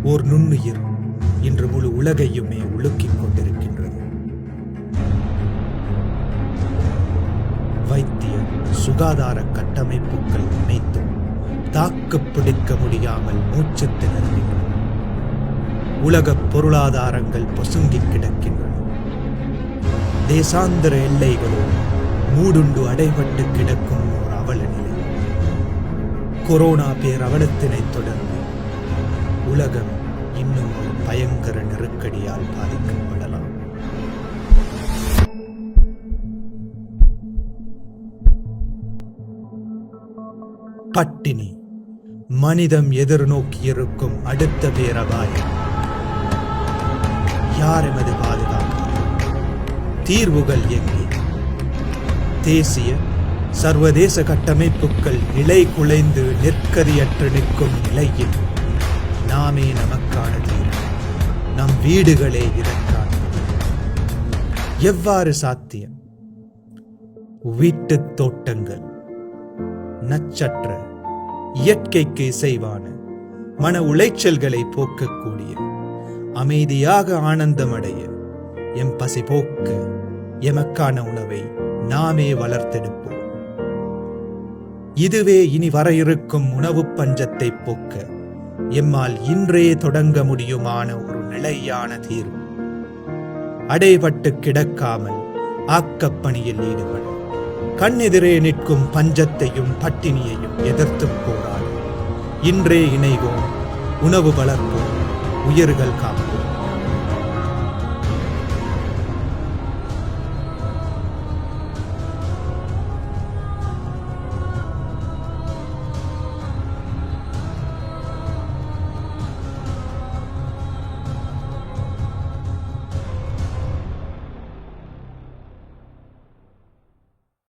ஓர் நுண்ணுயிர் இன்று முழு உலகையுமே உலுக்கிக் கொண்டிருக்கின்றது. வைத்திய சுகாதார கட்டமைப்புகள் அனைத்தும் தாக்குப் பிடிக்க முடியாமல் மூச்சு திணறுகின்றன. உலக பொருளாதாரங்கள் பொசுங்கிக் கிடக்கின்றன. தேசாந்திர எல்லைகளோ மூடுண்டு அடைபட்டு கிடக்கும் ஒரு அவல நிலை. கொரோனா பேரவலத்தினை தொடர்ந்து உலகம் இன்னும் ஒரு பயங்கர நெருக்கடியால் பாதிக்கப்படலாம். பட்டினி மனிதம் எதிர்நோக்கியிருக்கும் அடுத்த பேரபாயம். யார் எமது பாதுகாப்பு? தீர்வுகள் எங்கே? தேசிய சர்வதேச கட்டமைப்புகள் நிலை குலைந்து நெற்கதியற்று நிற்கும் நிலையில் நாமே நமக்கான தீர்வு, நம் வீடுகளே இதற்கான. எவ்வாறு சாத்தியம்? வீட்டுத் தோட்டங்கள், நச்சற்ற இயற்கைக்கு இசைவான மன உளைச்சல்களை போக்கக்கூடிய, அமைதியாக ஆனந்தமடைய, எம் பசி போக்க எமக்கான உணவை நாமே வளர்த்தெடுப்போம். இதுவே இனி வர இருக்கும் உணவு பஞ்சத்தை போக்க எம்மால் இன்றே தொடங்க முடியுமான ஒரு நிலையான தீர்வு. அடைபட்டு கிடக்காமல் ஆக்கப்பணியில் ஈடுபட, கண்ணெதிரே நிற்கும் பஞ்சத்தையும் பட்டினியையும் எதிர்த்து போராடும். இன்றே இணைவோம், உணவு வளர்ப்போம், உயிர்கள் காப்போம்.